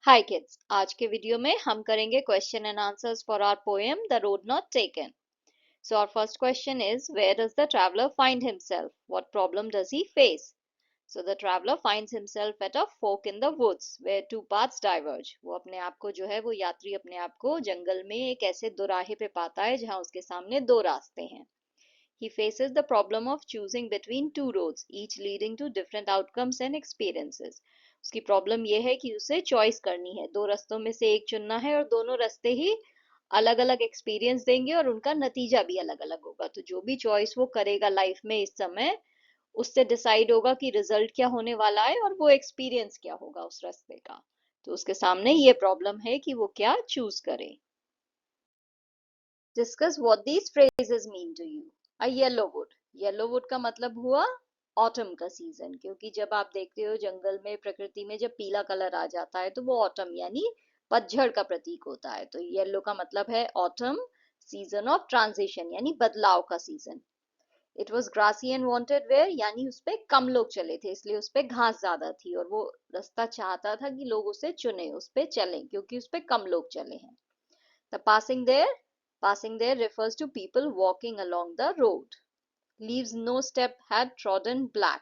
हाय kids, आज के video में हम करेंगे question and answers for our poem the road not taken. So our first question is, where does the traveler find himself? What problem does he face? So the traveler finds himself at a fork in the woods where two paths diverge. वो अपने आप को जो है वो यात्री अपने आप को जंगल में एक ऐसे दोराहे पे पाता है जहाँ उसके सामने दो रास्ते हैं. He faces the problem of choosing between two roads, each leading to different outcomes and experiences. उसकी प्रॉब्लम ये है कि उसे चॉइस करनी है, दो रास्तों में से एक चुनना है और दोनों रास्ते ही अलग अलग एक्सपीरियंस देंगे और उनका नतीजा भी अलग अलग होगा. तो जो भी चॉइस वो करेगा लाइफ में इस समय, उससे डिसाइड होगा कि रिजल्ट क्या होने वाला है और वो एक्सपीरियंस क्या होगा उस रास्ते का. तो उसके सामने ये प्रॉब्लम है कि वो क्या चूज करे. Discuss what these phrases mean to you. A yellow wood. Yellow would का मतलब हुआ ऑटम का सीजन, क्योंकि जब आप देखते हो जंगल में प्रकृति में जब पीला कलर आ जाता है तो वो ऑटम यानी पतझड़ का प्रतीक होता है. तो येलो का मतलब है ऑटम, सीजन ऑफ ट्रांजिशन यानी बदलाव का season. It was grassy and wanted wear यानी उस पे कम लोग चले थे, इसलिए उस पे घास ज्यादा थी और वो रास्ता चाहता था कि लोग उसे चुने, उस पे चलें क्योंकि उस पे कम लोग चले हैं. The passing there refers to people walking along the road. Leaves no step had trodden black.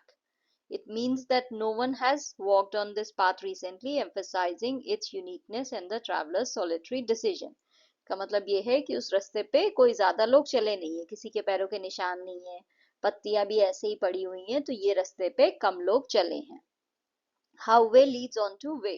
It means that no one has walked on this path recently, emphasizing its uniqueness and the traveler's solitary decision. का मतलब ये है कि उस रास्ते पे कोई ज्यादा लोग चले नहीं है, किसी के पैरों के निशान नहीं है, पत्तियां भी ऐसे ही पड़ी हुई हैं, तो ये रास्ते पे कम लोग चले हैं. How way leads on to way.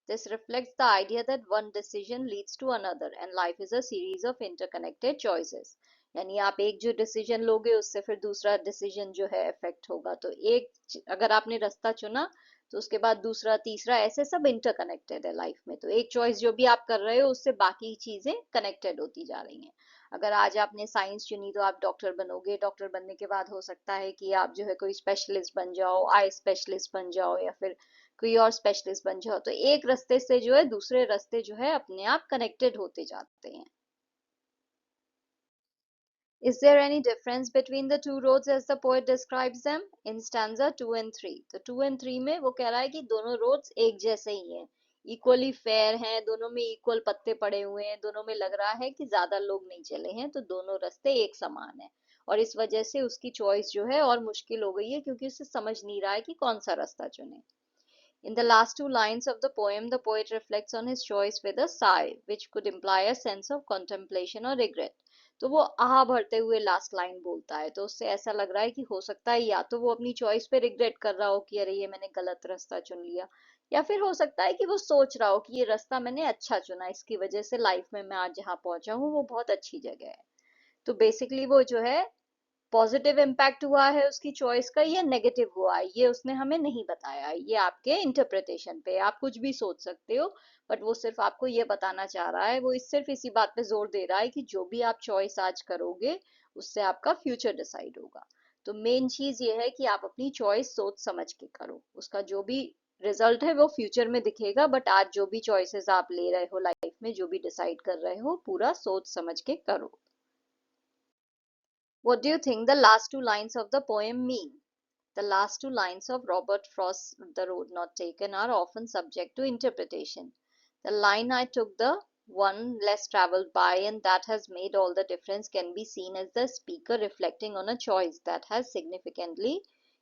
This reflects the idea that one decision leads to another and life is a series of interconnected choices. यानी आप एक जो डिसीजन लोगे उससे फिर दूसरा डिसीजन जो है इफेक्ट होगा. तो एक अगर आपने रास्ता चुना तो उसके बाद दूसरा तीसरा ऐसे सब इंटरकनेक्टेड है लाइफ में. तो एक चॉइस जो भी आप कर रहे हो उससे बाकी चीजें कनेक्टेड होती जा रही हैं. अगर आज आपने साइंस चुनी तो आप डॉक्टर बनोगे, डॉक्टर बनने के बाद हो सकता है कि आप जो है कोई स्पेशलिस्ट बन जाओ, आई स्पेशलिस्ट बन जाओ या फिर कोई और स्पेशलिस्ट बन जाओ. तो एक रास्ते से जो है दूसरे रास्ते जो है अपने आप कनेक्टेड होते जाते हैं. Is there any difference between the two roads as the poet describes them? In stanza 2 and 3. तो 2 and 3 में वो कह रहा है कि दोनों रोड्स एक जैसे ही हैं, इक्वली फेयर हैं, दोनों में इक्वल पत्ते पड़े हुए हैं, दोनों में लग रहा है कि ज्यादा लोग नहीं चले हैं, तो दोनों रास्ते एक समान है. और इस वजह से उसकी चॉइस जो है और मुश्किल हो गई है क्योंकि उसे समझ नहीं रहा है कि कौन सा रास्ता चुने. In the last two lines of the poem, the poet reflects on his choice with a sigh, which could imply a sense of contemplation or regret. तो वो आह भरते हुए लास्ट लाइन बोलता है, तो उससे ऐसा लग रहा है कि हो सकता है या तो वो अपनी चॉइस पे रिग्रेट कर रहा हो कि अरे ये मैंने गलत रास्ता चुन लिया, या फिर हो सकता है कि वो सोच रहा हो कि ये रास्ता मैंने अच्छा चुना, इसकी वजह से लाइफ में मैं आज जहाँ पहुंचा हूँ वो बहुत अच्छी जगह है. तो बेसिकली वो जो है पॉजिटिव इम्पैक्ट हुआ है उसकी चॉइस का या नेगेटिव हुआ है ये उसने हमें नहीं बताया. ये आपके इंटरप्रिटेशन पे, आप कुछ भी सोच सकते हो, बट वो सिर्फ आपको ये बताना चाह रहा है, वो सिर्फ इसी बात पे जोर दे रहा है कि जो भी आप चॉइस आज करोगे उससे आपका फ्यूचर डिसाइड होगा. तो मेन चीज ये है कि आप अपनी चॉइस सोच समझ के करो, उसका जो भी रिजल्ट है वो फ्यूचर में दिखेगा, बट आज जो भी चॉइसेस आप ले रहे हो लाइफ में, जो भी डिसाइड कर रहे हो, पूरा सोच समझ के करो. What do you think the last two lines of the poem mean? The last two lines of Robert Frost's The Road Not Taken are often subject to interpretation. The line I took the one less traveled by and that has made all the difference can be seen as the speaker reflecting on a choice that has significantly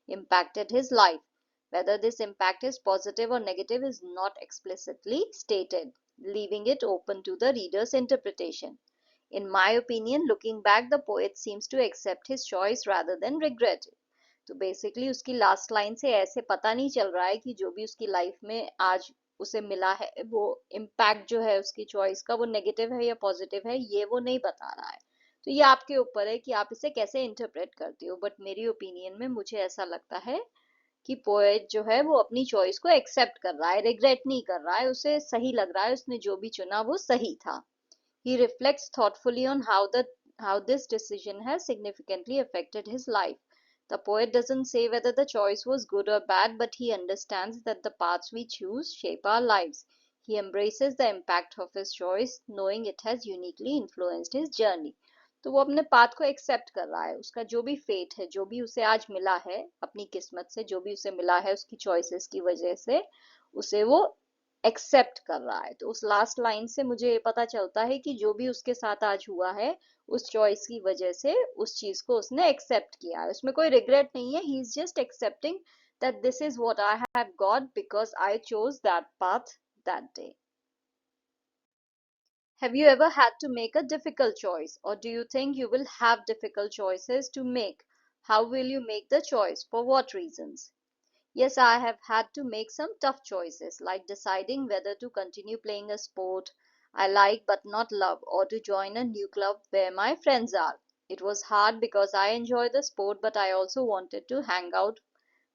impacted his life. Whether this impact is positive or negative is not explicitly stated, leaving it open to the reader's interpretation. In my opinion, looking back, the poet seems to accept his choice rather than regret it. तो basically उसकी last line से ऐसे पता नहीं चल रहा है कि जो भी उसकी लाइफ में आज उसे मिला है वो इम्पैक्ट जो है उसकी चॉइस का वो नेगेटिव है या पॉजिटिव है, ये वो नहीं बता रहा है. तो ये आपके ऊपर है कि आप इसे कैसे इंटरप्रेट करते हो, बट मेरी ओपिनियन में मुझे ऐसा लगता है कि पोएट जो है वो अपनी चॉइस को एक्सेप्ट कर रहा है, रिग्रेट नहीं कर रहा है, उसे सही लग रहा है, उसने जो भी चुना वो सही था. He reflects thoughtfully on how this decision has significantly affected his life. The poet doesn't say whether the choice was good or bad, but he understands that the paths we choose shape our lives. He embraces the impact of his choice, knowing it has uniquely influenced his journey. तो वो अपने path को accept कर रहा है, उसका जो भी फेट है, जो भी उसे आज मिला है अपनी किस्मत से, जो भी उसे मिला है उसकी चॉइसेस की वजह से, उसे वो एक्सेप्ट कर रहा है। तो उस लास्ट लाइन से मुझे ये पता चलता है कि जो भी उसके साथ आज हुआ है उस चॉइस की वजह से उस चीज को उसने एक्सेप्ट किया है, उसमें कोई रिग्रेट नहीं है, he is just accepting that this is what I have got because I chose that path that day. Have you ever had to make a difficult choice, or do you think you will have difficult choices to make? How will you make the choice? For what reasons? Yes, I have had to make some tough choices, like deciding whether to continue playing a sport I like but not love, or to join a new club where my friends are. It was hard because I enjoy the sport, but I also wanted to hang out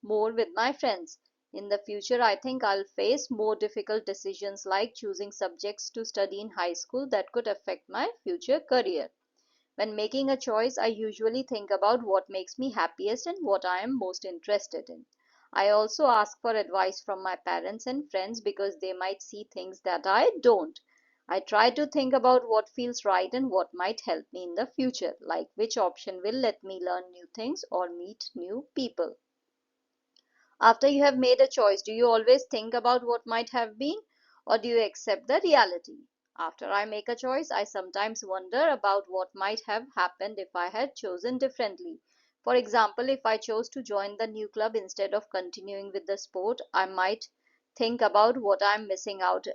more with my friends. In the future, I think I'll face more difficult decisions like choosing subjects to study in high school that could affect my future career. When making a choice, I usually think about what makes me happiest and what I am most interested in. I also ask for advice from my parents and friends because they might see things that I don't. I try to think about what feels right and what might help me in the future, like which option will let me learn new things or meet new people. After you have made a choice, do you always think about what might have been, or do you accept the reality? After I make a choice, I sometimes wonder about what might have happened if I had chosen differently. For example, if I chose to join the new club instead of continuing with the sport, I might think about what I'm missing out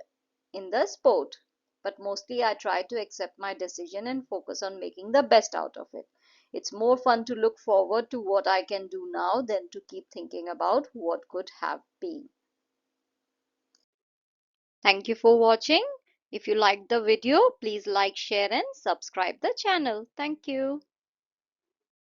in the sport. But mostly I try to accept my decision and focus on making the best out of it. It's more fun to look forward to what I can do now than to keep thinking about what could have been. Thank you for watching. If you liked the video, please like, share and subscribe the channel. Thank you.